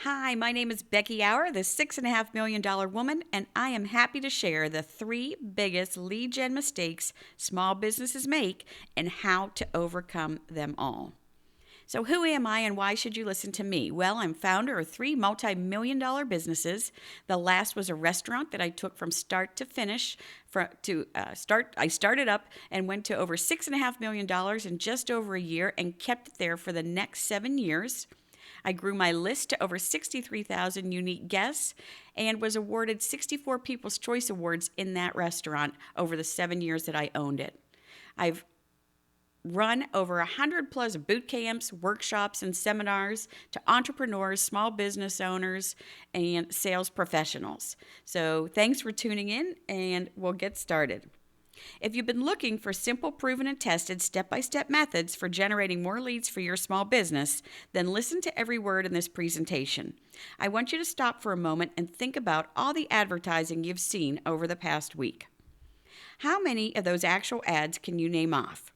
Hi, my name is Becky Auer, the $6.5 million woman, and I am happy to share the three biggest lead gen mistakes small businesses make and how to overcome them all. So, who am I and why should you listen to me? Well, I'm founder of three multi-million dollar businesses. The last was a restaurant that I took from start to finish. I started up and went to over $6.5 million in just over a year and kept it there for the next 7 years. I grew my list to over 63,000 unique guests and was awarded 64 People's Choice Awards in that restaurant over the 7 years that I owned it. I've run over 100 plus boot camps, workshops, and seminars to entrepreneurs, small business owners, and sales professionals. So thanks for tuning in, and we'll get started. If you've been looking for simple, proven, and tested step-by-step methods for generating more leads for your small business, then listen to every word in this presentation. I want you to stop for a moment and think about all the advertising you've seen over the past week. How many of those actual ads can you name off?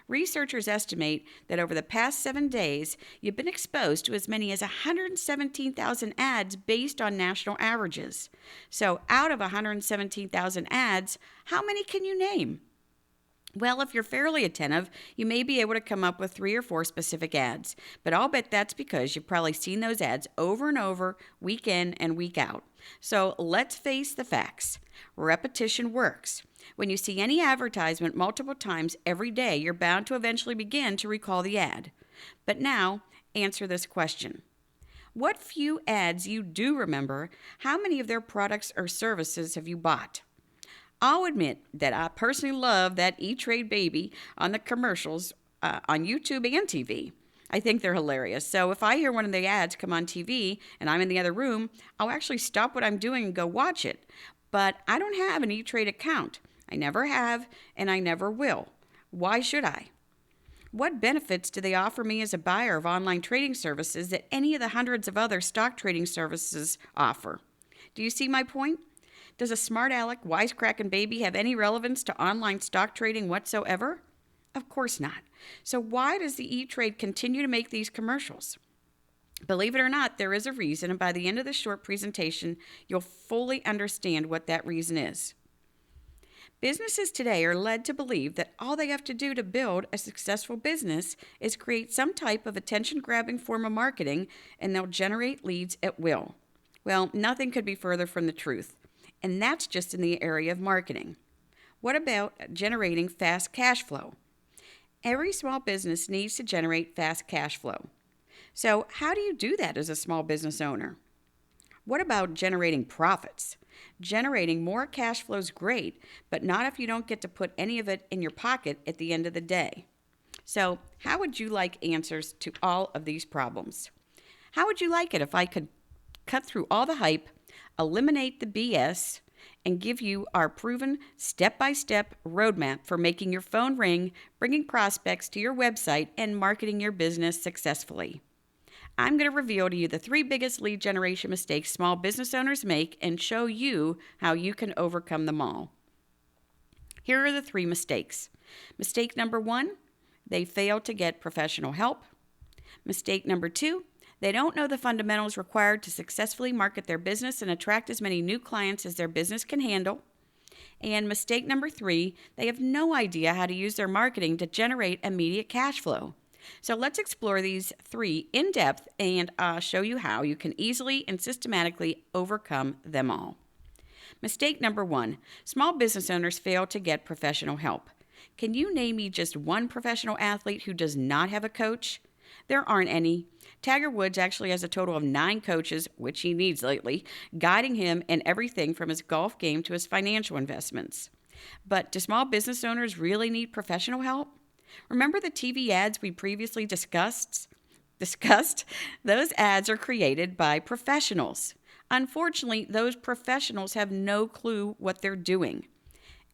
Researchers estimate that over the past 7 days, you've been exposed to as many as 117,000 ads based on national averages. So, out of 117,000 ads, how many can you name? Well, if you're fairly attentive, you may be able to come up with 3 or 4 specific ads, but I'll bet that's because you've probably seen those ads over and over, week in and week out. So let's face the facts. Repetition works. When you see any advertisement multiple times every day, you're bound to eventually begin to recall the ad. But now, answer this question. What few ads you do remember, how many of their products or services have you bought? I'll admit that I personally love that E-Trade baby on the commercials on YouTube and TV. I think they're hilarious. So if I hear one of the ads come on TV and I'm in the other room, I'll actually stop what I'm doing and go watch it. But I don't have an E-Trade account. I never have, and I never will. Why should I? What benefits do they offer me as a buyer of online trading services that any of the hundreds of other stock trading services offer? Do you see my point? Does a smart aleck, wisecracking baby have any relevance to online stock trading whatsoever? Of course not. So why does the E-Trade continue to make these commercials? Believe it or not, there is a reason, and by the end of this short presentation, you'll fully understand what that reason is. Businesses today are led to believe that all they have to do to build a successful business is create some type of attention-grabbing form of marketing, and they'll generate leads at will. Well, nothing could be further from the truth. And that's just in the area of marketing. What about generating fast cash flow? Every small business needs to generate fast cash flow. So how do you do that as a small business owner? What about generating profits? Generating more cash flow is great, but not if you don't get to put any of it in your pocket at the end of the day. So how would you like answers to all of these problems? How would you like it if I could cut through all the hype, eliminate the BS, and give you our proven step-by-step roadmap for making your phone ring, bringing prospects to your website, and marketing your business successfully? I'm going to reveal to you the 3 biggest lead generation mistakes small business owners make and show you how you can overcome them all. Here are the 3 mistakes. Mistake number 1, they fail to get professional help. Mistake number 2, they don't know the fundamentals required to successfully market their business and attract as many new clients as their business can handle. And mistake number 3, they have no idea how to use their marketing to generate immediate cash flow. So let's explore these 3 in depth and show you how you can easily and systematically overcome them all. Mistake number 1, small business owners fail to get professional help. Can you name me just one professional athlete who does not have a coach? There aren't any. Tiger Woods actually has a total of 9 coaches, which he needs lately, guiding him in everything from his golf game to his financial investments. But do small business owners really need professional help? Remember the TV ads we previously discussed? Those ads are created by professionals. Unfortunately, those professionals have no clue what they're doing.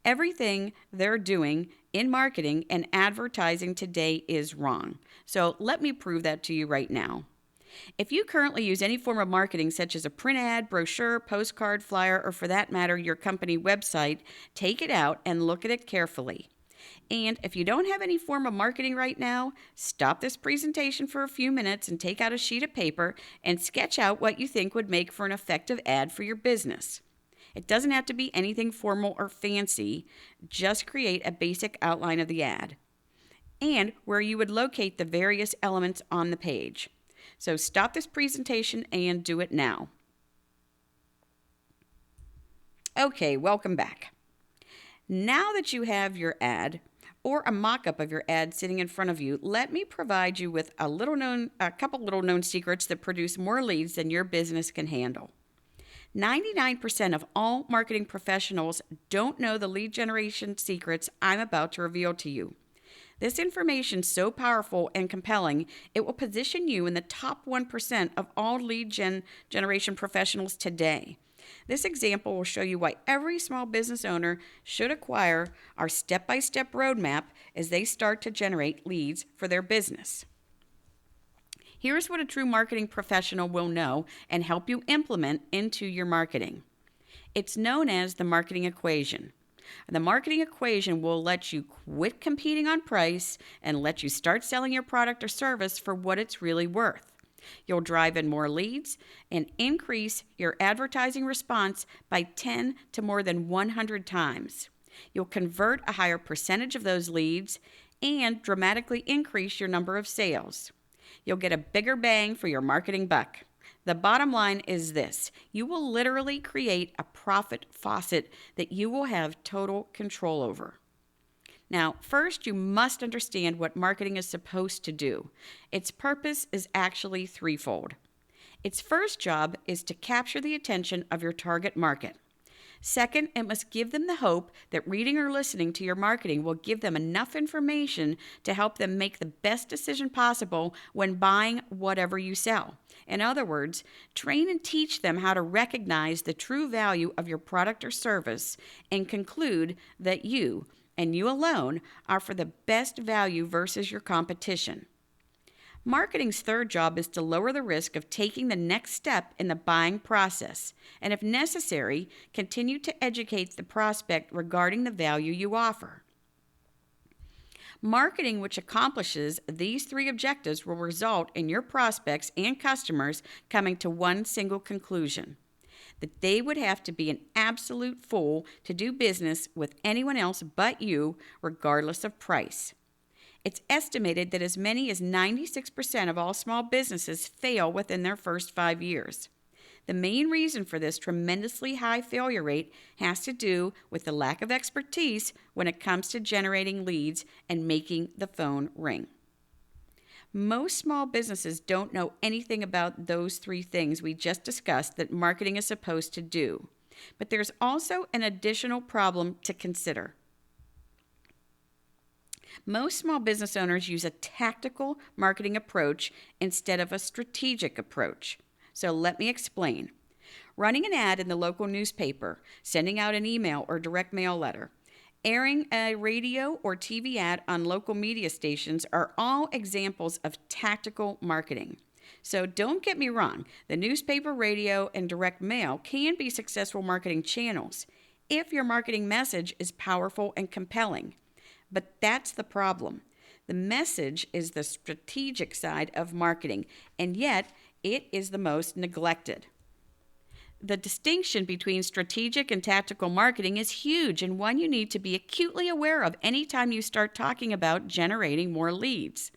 Everything they're doing in marketing and advertising today is wrong. So let me prove that to you right now. If you currently use any form of marketing such as a print ad, brochure, postcard, flyer, or for that matter, your company website, take it out and look at it carefully. And if you don't have any form of marketing right now, stop this presentation for a few minutes and take out a sheet of paper and sketch out what you think would make for an effective ad for your business. It doesn't have to be anything formal or fancy, just create a basic outline of the ad and where you would locate the various elements on the page. So stop this presentation and do it now. Okay, welcome back. Now that you have your ad or a mock-up of your ad sitting in front of you, let me provide you with a couple little known secrets that produce more leads than your business can handle. 99% of all marketing professionals don't know the lead generation secrets I'm about to reveal to you. This information is so powerful and compelling, it will position you in the top 1% of all lead generation professionals today. This example will show you why every small business owner should acquire our step-by-step roadmap as they start to generate leads for their business. Here's what a true marketing professional will know and help you implement into your marketing. It's known as the marketing equation. The marketing equation will let you quit competing on price and let you start selling your product or service for what it's really worth. You'll drive in more leads and increase your advertising response by 10 to more than 100 times. You'll convert a higher percentage of those leads and dramatically increase your number of sales. You'll get a bigger bang for your marketing buck. The bottom line is this: you will literally create a profit faucet that you will have total control over. Now, first, you must understand what marketing is supposed to do. Its purpose is actually threefold. Its first job is to capture the attention of your target market. Second, it must give them the hope that reading or listening to your marketing will give them enough information to help them make the best decision possible when buying whatever you sell. In other words, train and teach them how to recognize the true value of your product or service and conclude that you, and you alone, are for the best value versus your competition. Marketing's third job is to lower the risk of taking the next step in the buying process, and if necessary, continue to educate the prospect regarding the value you offer. Marketing which accomplishes these three objectives will result in your prospects and customers coming to one single conclusion: that they would have to be an absolute fool to do business with anyone else but you, regardless of price. It's estimated that as many as 96% of all small businesses fail within their first 5 years. The main reason for this tremendously high failure rate has to do with the lack of expertise when it comes to generating leads and making the phone ring. Most small businesses don't know anything about those three things we just discussed that marketing is supposed to do. But there's also an additional problem to consider. Most small business owners use a tactical marketing approach instead of a strategic approach. So let me explain. Running an ad in the local newspaper, sending out an email or direct mail letter, airing a radio or TV ad on local media stations are all examples of tactical marketing. So don't get me wrong, the newspaper, radio, and direct mail can be successful marketing channels if your marketing message is powerful and compelling. But that's the problem. The message is the strategic side of marketing, and yet it is the most neglected. The distinction between strategic and tactical marketing is huge and one you need to be acutely aware of anytime you start talking about generating more leads.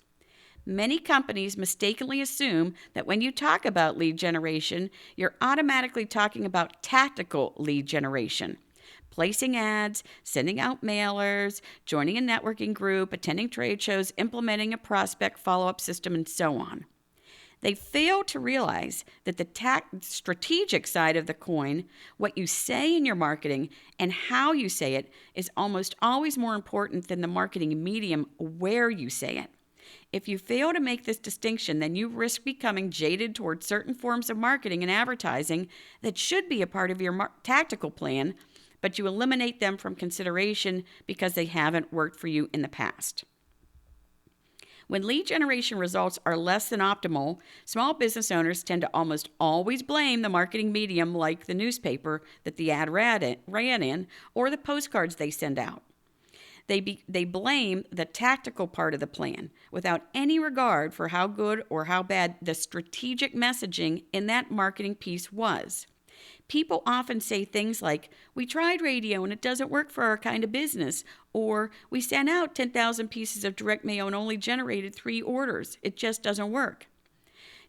Many companies mistakenly assume that when you talk about lead generation, you're automatically talking about tactical lead generation. Placing ads, sending out mailers, joining a networking group, attending trade shows, implementing a prospect follow-up system, and so on. They fail to realize that the strategic side of the coin, what you say in your marketing and how you say it, is almost always more important than the marketing medium where you say it. If you fail to make this distinction, then you risk becoming jaded toward certain forms of marketing and advertising that should be a part of your tactical plan, but you eliminate them from consideration because they haven't worked for you in the past. When lead generation results are less than optimal, small business owners tend to almost always blame the marketing medium like the newspaper that the ad ran in or the postcards they send out. They blame the tactical part of the plan without any regard for how good or how bad the strategic messaging in that marketing piece was. People often say things like, "We tried radio and it doesn't work for our kind of business," or "We sent out 10,000 pieces of direct mail and only generated 3 orders. It just doesn't work."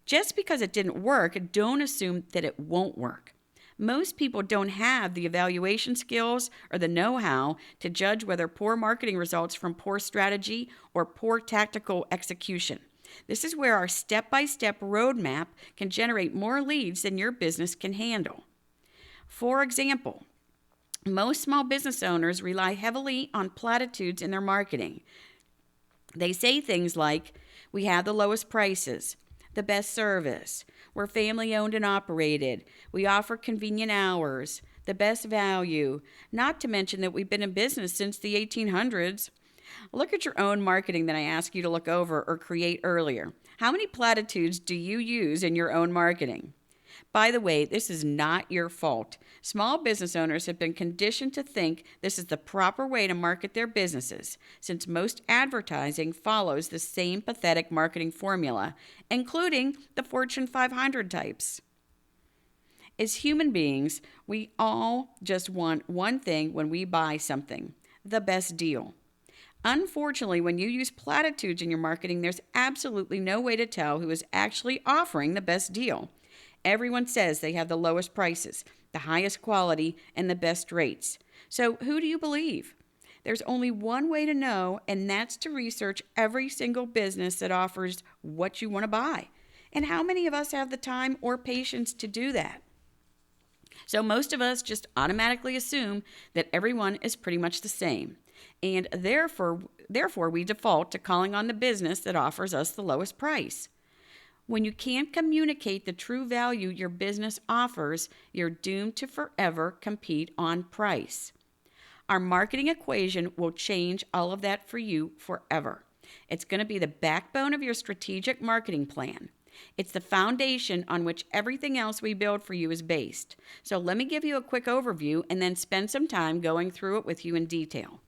Just because it didn't work, don't assume that it won't work. Most people don't have the evaluation skills or the know-how to judge whether poor marketing results from poor strategy or poor tactical execution. This is where our step-by-step roadmap can generate more leads than your business can handle. For example, most small business owners rely heavily on platitudes in their marketing. They say things like, "We have the lowest prices, the best service, we're family owned and operated, we offer convenient hours, the best value," not to mention that we've been in business since the 1800s. Look at your own marketing that I asked you to look over or create earlier. How many platitudes do you use in your own marketing? By the way, this is not your fault. Small business owners have been conditioned to think this is the proper way to market their businesses, since most advertising follows the same pathetic marketing formula, including the Fortune 500 types. As human beings, we all just want one thing when we buy something: the best deal. Unfortunately, when you use platitudes in your marketing, there's absolutely no way to tell who is actually offering the best deal. Everyone says they have the lowest prices, the highest quality, and the best rates. So who do you believe? There's only one way to know, and that's to research every single business that offers what you want to buy. And how many of us have the time or patience to do that? So most of us just automatically assume that everyone is pretty much the same. And therefore we default to calling on the business that offers us the lowest price. When you can't communicate the true value your business offers, you're doomed to forever compete on price. Our marketing equation will change all of that for you forever. It's going to be the backbone of your strategic marketing plan. It's the foundation on which everything else we build for you is based. So let me give you a quick overview and then spend some time going through it with you in detail.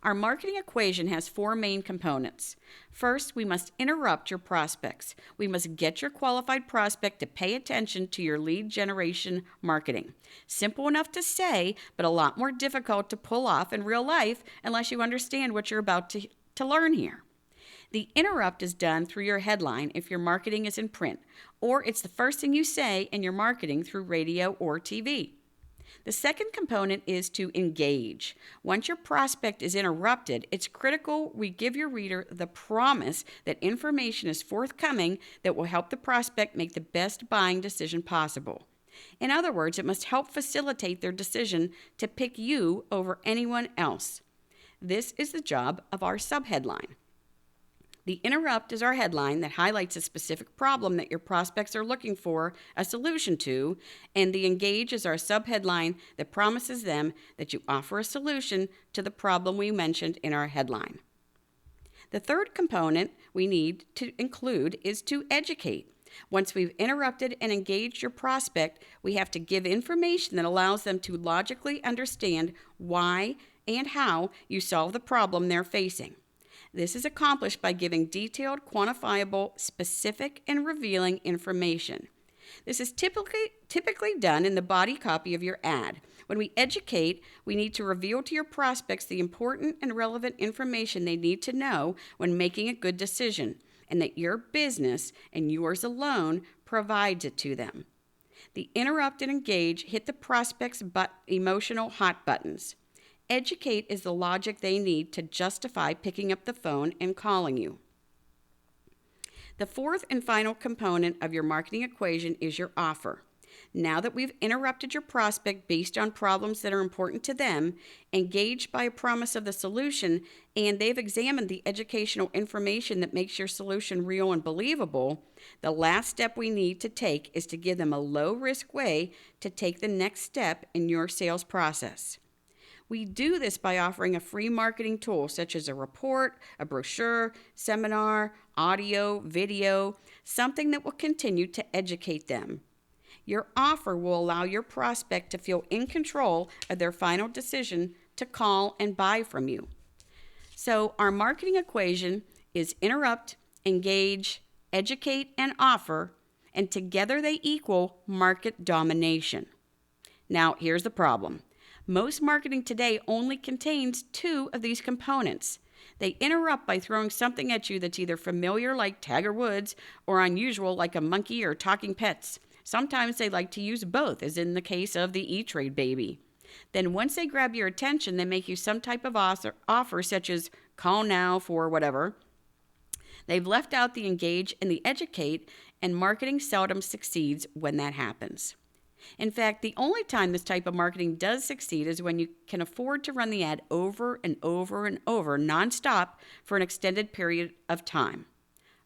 Our marketing equation has 4 main components. First, we must interrupt your prospects. We must get your qualified prospect to pay attention to your lead generation marketing. Simple enough to say, but a lot more difficult to pull off in real life unless you understand what you're about to learn here. The interrupt is done through your headline if your marketing is in print, or it's the first thing you say in your marketing through radio or TV. The second component is to engage. Once your prospect is interrupted, it's critical we give your reader the promise that information is forthcoming that will help the prospect make the best buying decision possible. In other words, it must help facilitate their decision to pick you over anyone else. This is the job of our subheadline. The interrupt is our headline that highlights a specific problem that your prospects are looking for a solution to, and the engage is our subheadline that promises them that you offer a solution to the problem we mentioned in our headline. The third component we need to include is to educate. Once we've interrupted and engaged your prospect, we have to give information that allows them to logically understand why and how you solve the problem they're facing. This is accomplished by giving detailed, quantifiable, specific, and revealing information. This is typically done in the body copy of your ad. When we educate, we need to reveal to your prospects the important and relevant information they need to know when making a good decision, and that your business and yours alone provides it to them. The interrupt and engage hit the prospect's emotional hot buttons. Educate is the logic they need to justify picking up the phone and calling you. The fourth and final component of your marketing equation is your offer. Now that we've interrupted your prospect based on problems that are important to them, engaged by a promise of the solution, and they've examined the educational information that makes your solution real and believable, the last step we need to take is to give them a low-risk way to take the next step in your sales process. We do this by offering a free marketing tool such as a report, a brochure, seminar, audio, video, something that will continue to educate them. Your offer will allow your prospect to feel in control of their final decision to call and buy from you. So our marketing equation is interrupt, engage, educate, and offer, and together they equal market domination. Now, here's the problem. Most marketing today only contains two of these components. They interrupt by throwing something at you that's either familiar, like Tiger Woods, or unusual, like a monkey or talking pets. Sometimes they like to use both, as in the case of the E-Trade baby. Then once they grab your attention, they make you some type of offer such as call now for whatever. They've left out the engage and the educate, and marketing seldom succeeds when that happens. In fact, the only time this type of marketing does succeed is when you can afford to run the ad over and over and over nonstop for an extended period of time.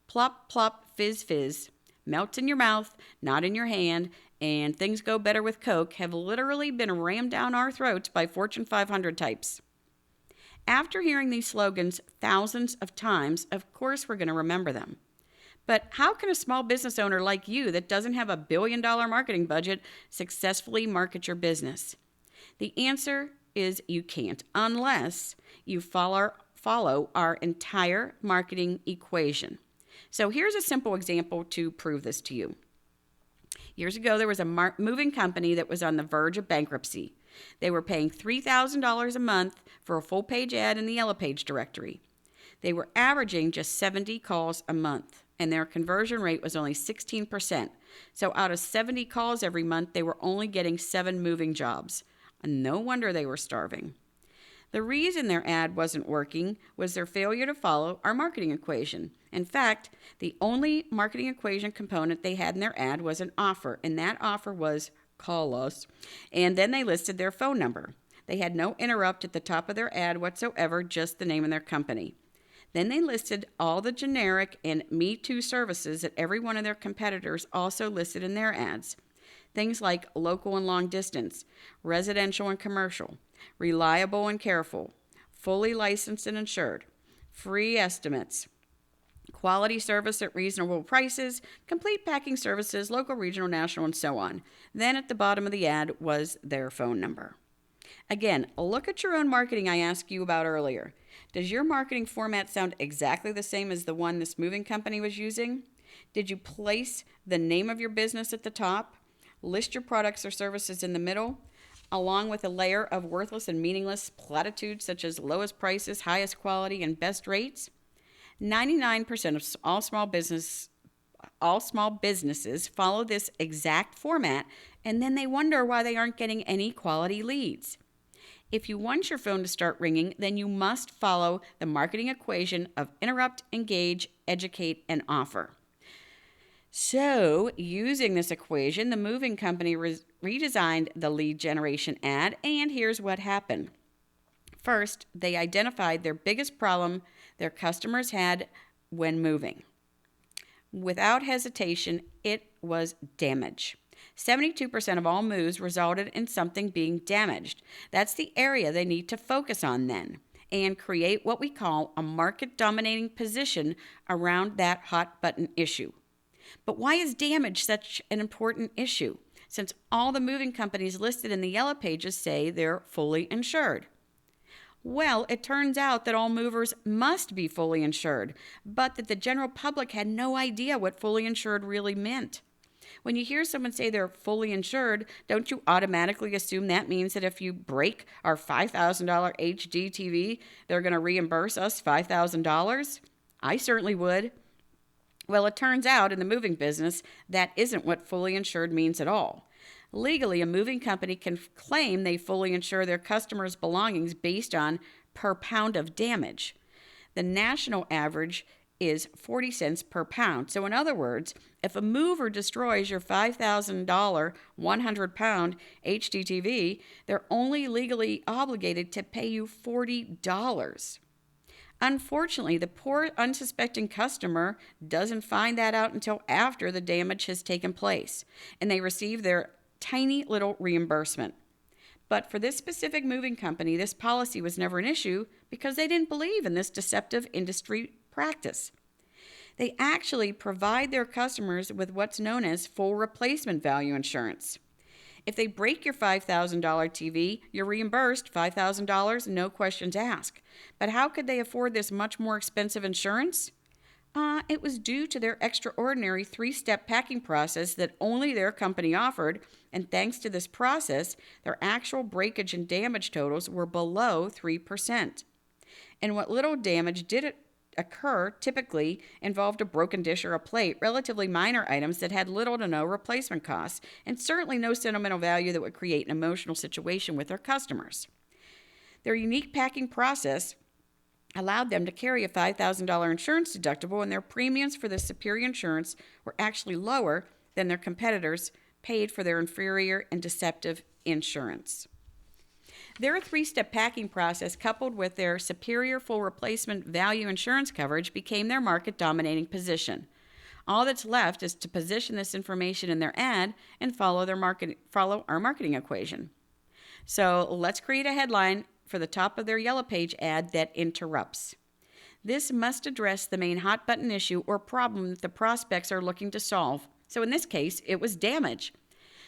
Plop, plop, fizz, fizz, melts in your mouth, not in your hand, and things go better with Coke have literally been rammed down our throats by Fortune 500 types. After hearing these slogans thousands of times, of course we're going to remember them. But how can a small business owner like you that doesn't have a billion-dollar marketing budget successfully market your business? The answer is you can't unless you follow our entire marketing equation. So here's a simple example to prove this to you. Years ago, there was a moving company that was on the verge of bankruptcy. They were paying $3,000 a month for a full-page ad in the Yellow Page directory. They were averaging just 70 calls a month, and their conversion rate was only 16%. So out of 70 calls every month, they were only getting 7 moving jobs. No wonder they were starving. The reason their ad wasn't working was their failure to follow our marketing equation. In fact, the only marketing equation component they had in their ad was an offer, and that offer was call us. And then they listed their phone number. They had no interrupt at the top of their ad whatsoever, just the name of their company. Then they listed all the generic and Me Too services that every one of their competitors also listed in their ads. Things like local and long distance, residential and commercial, reliable and careful, fully licensed and insured, free estimates, quality service at reasonable prices, complete packing services, local, regional, national, and so on. Then at the bottom of the ad was their phone number. Again, look at your own marketing I asked you about earlier. Does your marketing format sound exactly the same as the one this moving company was using? Did you place the name of your business at the top, list your products or services in the middle, along with a layer of worthless and meaningless platitudes such as lowest prices, highest quality, and best rates? 99% of all small businesses follow this exact format, and then they wonder why they aren't getting any quality leads. If you want your phone to start ringing, then you must follow the marketing equation of interrupt, engage, educate, and offer. So, using this equation, the moving company redesigned the lead generation ad, and here's what happened. First, they identified their biggest problem their customers had when moving. Without hesitation, it was damage. 72% of all moves resulted in something being damaged. That's the area they need to focus on then and create what we call a market dominating position around that hot button issue. But why is damage such an important issue, since all the moving companies listed in the Yellow Pages say they're fully insured? Well, it turns out that all movers must be fully insured, but that the general public had no idea what fully insured really meant. When you hear someone say they're fully insured, don't you automatically assume that means that if you break our $5,000 HD TV, they're going to reimburse us $5,000? I certainly would. Well, it turns out in the moving business, that isn't what fully insured means at all. Legally, a moving company can claim they fully insure their customers' belongings based on per pound of damage. The national average is 40 cents per pound. So in other words, if a mover destroys your $5,000 100-pound HDTV, they're only legally obligated to pay you $40. Unfortunately, the poor unsuspecting customer doesn't find that out until after the damage has taken place, and they receive their tiny little reimbursement. But for this specific moving company, this policy was never an issue because they didn't believe in this deceptive industry practice. They actually provide their customers with what's known as full replacement value insurance. If they break your $5,000 TV, you're reimbursed $5,000, no questions asked. But how could they afford this much more expensive insurance? It was due to their extraordinary three-step packing process that only their company offered, and thanks to this process, their actual breakage and damage totals were below 3%. And what little damage did occur typically involved a broken dish or a plate, relatively minor items that had little to no replacement costs, and certainly no sentimental value that would create an emotional situation with their customers. Their unique packing process allowed them to carry a $5,000 insurance deductible, and their premiums for the superior insurance were actually lower than their competitors paid for their inferior and deceptive insurance. Their three-step packing process, coupled with their superior full replacement value insurance coverage, became their market-dominating position. All that's left is to position this information in their ad and follow our marketing equation. So let's create a headline for the top of their Yellow Page ad that interrupts. This must address the main hot button issue or problem that the prospects are looking to solve. So in this case, it was damage.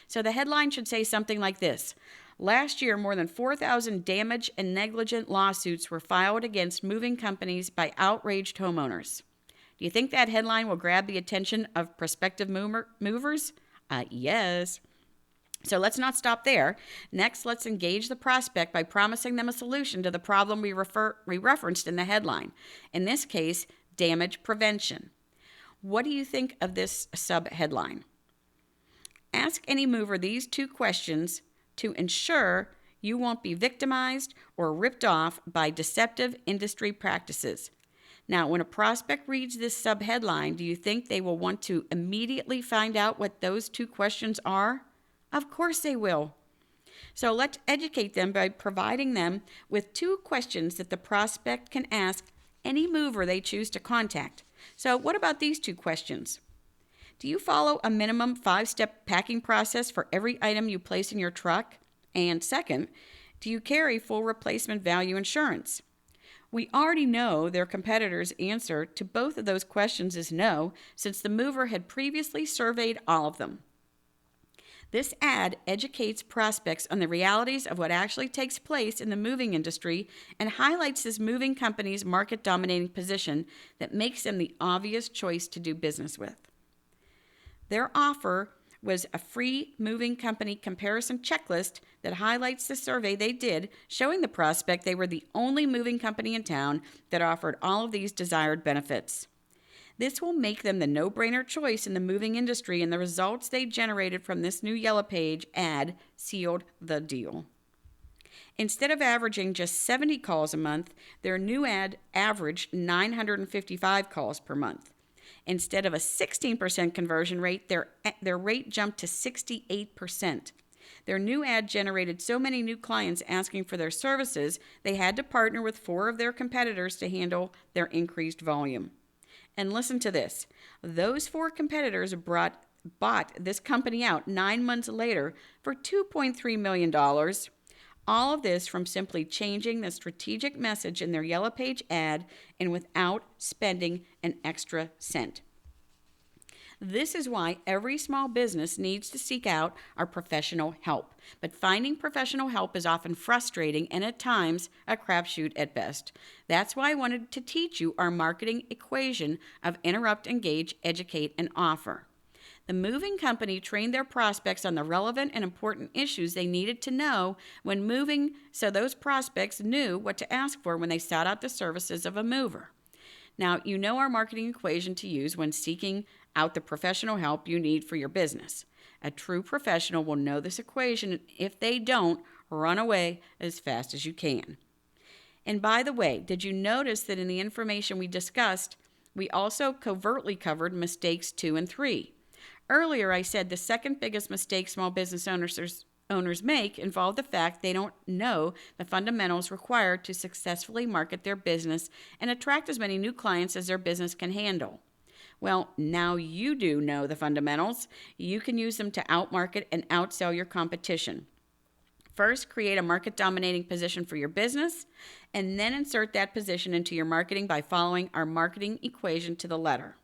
So the headline should say something like this: last year, more than 4,000 damage and negligent lawsuits were filed against moving companies by outraged homeowners. Do you think that headline will grab the attention of prospective movers? Yes. So let's not stop there. Next, let's engage the prospect by promising them a solution to the problem we referenced in the headline. In this case, damage prevention. What do you think of this sub-headline? Ask any mover these two questions to ensure you won't be victimized or ripped off by deceptive industry practices. Now, when a prospect reads this sub-headline, do you think they will want to immediately find out what those two questions are? Of course they will. So let's educate them by providing them with two questions that the prospect can ask any mover they choose to contact. So what about these two questions? Do you follow a minimum 5-step packing process for every item you place in your truck? And second, do you carry full replacement value insurance? We already know their competitors' answer to both of those questions is no, since the mover had previously surveyed all of them. This ad educates prospects on the realities of what actually takes place in the moving industry and highlights this moving company's market-dominating position that makes them the obvious choice to do business with. Their offer was a free moving company comparison checklist that highlights the survey they did, showing the prospect they were the only moving company in town that offered all of these desired benefits. This will make them the no-brainer choice in the moving industry, and the results they generated from this new Yellow Page ad sealed the deal. Instead of averaging just 70 calls a month, their new ad averaged 955 calls per month. Instead of a 16% conversion rate, their rate jumped to 68%. Their new ad generated so many new clients asking for their services, they had to partner with 4 of their competitors to handle their increased volume. And listen to this. Those 4 competitors bought this company out 9 months later for $2.3 million. All of this from simply changing the strategic message in their Yellow Page ad and without spending an extra cent. This is why every small business needs to seek out our professional help. But finding professional help is often frustrating and at times a crapshoot at best. That's why I wanted to teach you our marketing equation of interrupt, engage, educate, and offer. The moving company trained their prospects on the relevant and important issues they needed to know when moving, so those prospects knew what to ask for when they sought out the services of a mover. Now, you know our marketing equation to use when seeking out the professional help you need for your business. A true professional will know this equation, and if they don't, run away as fast as you can. And by the way, did you notice that in the information we discussed, we also covertly covered mistakes 2 and 3? Earlier, I said the second biggest mistake small business owners make involve the fact they don't know the fundamentals required to successfully market their business and attract as many new clients as their business can handle. Well, now you do know the fundamentals. You can use them to outmarket and outsell your competition. First, create a market-dominating position for your business, and then insert that position into your marketing by following our marketing equation to the letter.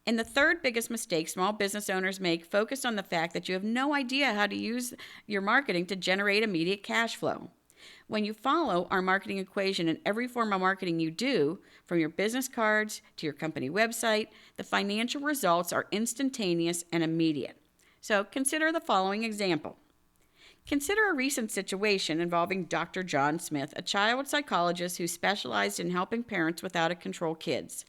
And the third biggest mistake small business owners make focus on the fact that you have no idea how to use your marketing to generate immediate cash flow. When you follow our marketing equation in every form of marketing you do, from your business cards to your company website, the financial results are instantaneous and immediate. So consider the following example. Consider a recent situation involving Dr. John Smith, a child psychologist who specialized in helping parents with out-of-control kids.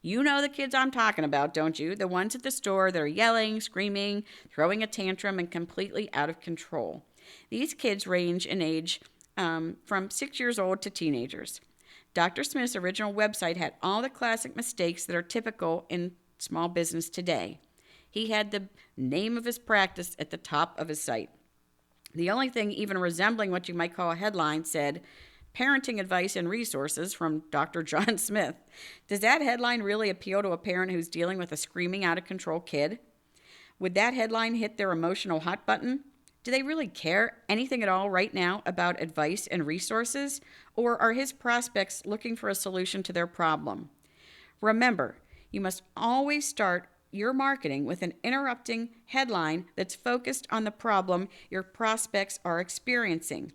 You know the kids I'm talking about, don't you? The ones at the store that are yelling, screaming, throwing a tantrum, and completely out of control. These kids range in age from 6 years old to teenagers. Dr. Smith's original website had all the classic mistakes that are typical in small business today. He had the name of his practice at the top of his site. The only thing even resembling what you might call a headline said, "Parenting Advice and Resources from Dr. John Smith." Does that headline really appeal to a parent who's dealing with a screaming out-of-control kid? Would that headline hit their emotional hot button? Do they really care anything at all right now about advice and resources? Or are his prospects looking for a solution to their problem? Remember, you must always start your marketing with an interrupting headline that's focused on the problem your prospects are experiencing.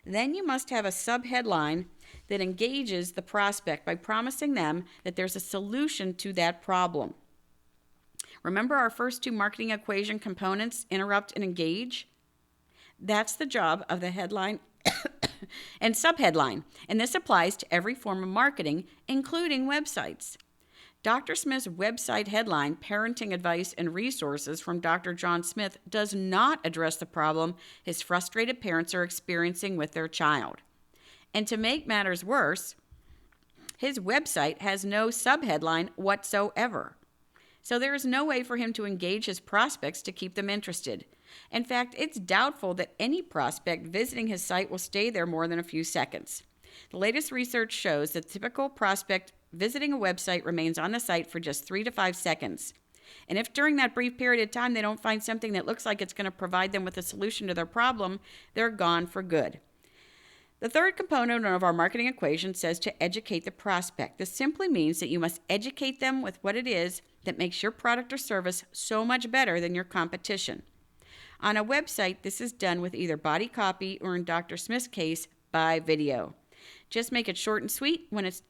Then you must have a subheadline that engages the prospect by promising them that there's a solution to that problem. Remember our first two marketing equation components, interrupt and engage? That's the job of the headline and subheadline, and this applies to every form of marketing, including websites. Dr. Smith's website headline, "Parenting Advice and Resources from Dr. John Smith," does not address the problem his frustrated parents are experiencing with their child. And to make matters worse, his website has no subheadline whatsoever. So there is no way for him to engage his prospects to keep them interested. In fact, it's doubtful that any prospect visiting his site will stay there more than a few seconds. The latest research shows that the typical prospect visiting a website remains on the site for just 3 to 5 seconds. And if during that brief period of time they don't find something that looks like it's going to provide them with a solution to their problem, they're gone for good. The third component of our marketing equation says to educate the prospect. This simply means that you must educate them with what it is that makes your product or service so much better than your competition. On a website, this is done with either body copy or, in Dr. Smith's case, by video. Just make it short and sweet when it's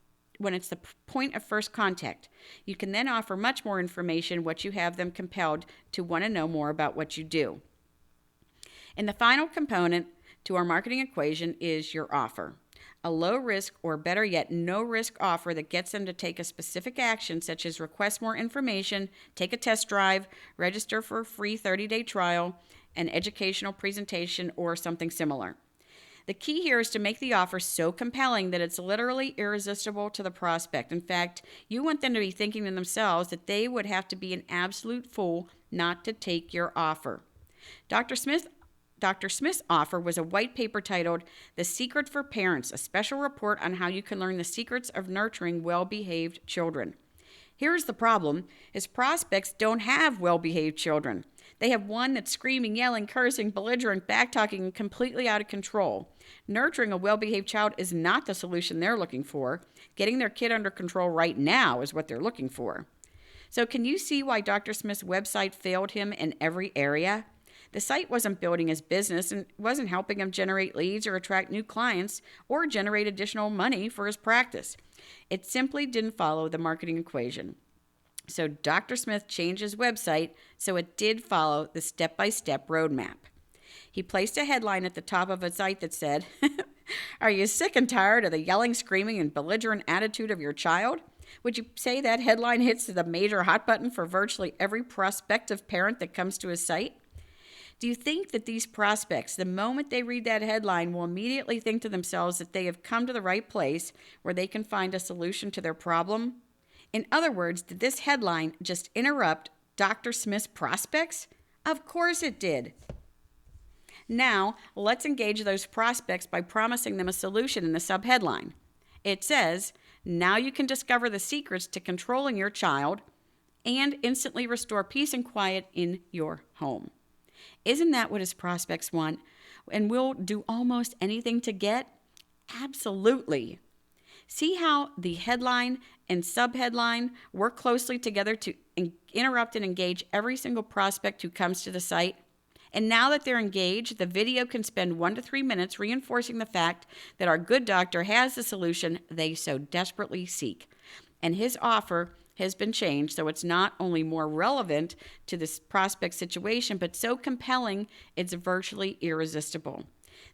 the point of first contact. You can then offer much more information once you have them compelled to want to know more about what you do. And the final component to our marketing equation is your offer. A low risk, or better yet, no risk offer that gets them to take a specific action, such as request more information, take a test drive, register for a free 30-day trial, an educational presentation, or something similar. The key here is to make the offer so compelling that it's literally irresistible to the prospect. In fact, you want them to be thinking to themselves that they would have to be an absolute fool not to take your offer. Dr. Smith's offer was a white paper titled "The Secret for Parents, a special report on how you can learn the secrets of nurturing well-behaved children." Here's the problem. His prospects don't have well-behaved children. They have one that's screaming, yelling, cursing, belligerent, backtalking, and completely out of control. Nurturing a well-behaved child is not the solution they're looking for. Getting their kid under control right now is what they're looking for. So can you see why Dr. Smith's website failed him in every area? The site wasn't building his business and wasn't helping him generate leads or attract new clients or generate additional money for his practice. It simply didn't follow the marketing equation. So Dr. Smith changed his website so it did follow the step-by-step roadmap. He placed a headline at the top of his site that said, "Are you sick and tired of the yelling, screaming, and belligerent attitude of your child?" Would you say that headline hits the major hot button for virtually every prospective parent that comes to his site? Do you think that these prospects, the moment they read that headline, will immediately think to themselves that they have come to the right place where they can find a solution to their problem? In other words, did this headline just interrupt Dr. Smith's prospects? Of course it did. Now, let's engage those prospects by promising them a solution in the subheadline. It says, "Now you can discover the secrets to controlling your child and instantly restore peace and quiet in your home." Isn't that what his prospects want and will do almost anything to get? Absolutely. See how the headline and subheadline work closely together to interrupt and engage every single prospect who comes to the site. And now that they're engaged, the video can spend 1 to 3 minutes reinforcing the fact that our good doctor has the solution they so desperately seek. And his offer has been changed so it's not only more relevant to this prospect situation, but so compelling it's virtually irresistible.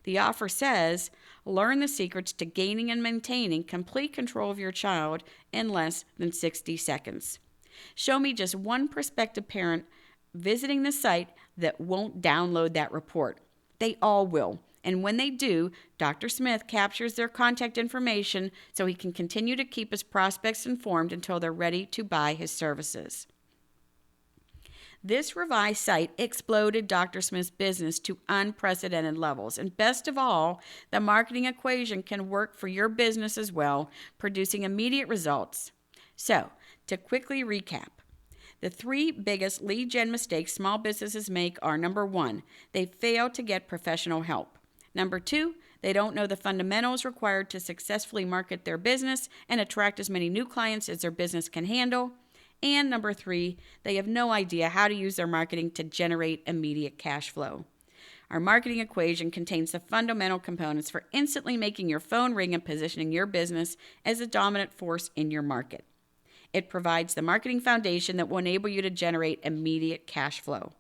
The offer says, learn the secrets to gaining and maintaining complete control of your child in less than 60 seconds. Show me just one prospective parent visiting the site that won't download that report. They all will. And when they do, Dr. Smith captures their contact information so he can continue to keep his prospects informed until they're ready to buy his services. This revised site exploded Dr. Smith's business to unprecedented levels. And best of all, the marketing equation can work for your business as well, producing immediate results. So, to quickly recap, the 3 biggest lead gen mistakes small businesses make are: number 1, they fail to get professional help. Number 2, they don't know the fundamentals required to successfully market their business and attract as many new clients as their business can handle. And number 3, they have no idea how to use their marketing to generate immediate cash flow. Our marketing equation contains the fundamental components for instantly making your phone ring and positioning your business as a dominant force in your market. It provides the marketing foundation that will enable you to generate immediate cash flow.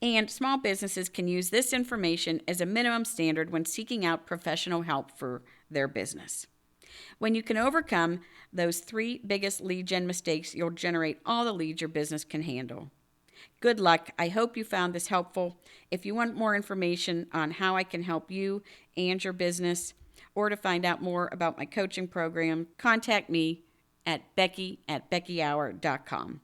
And small businesses can use this information as a minimum standard when seeking out professional help for their business. When you can overcome those 3 biggest lead gen mistakes, you'll generate all the leads your business can handle. Good luck. I hope you found this helpful. If you want more information on how I can help you and your business, or to find out more about my coaching program, contact me at Becky@BeckyAuer.com.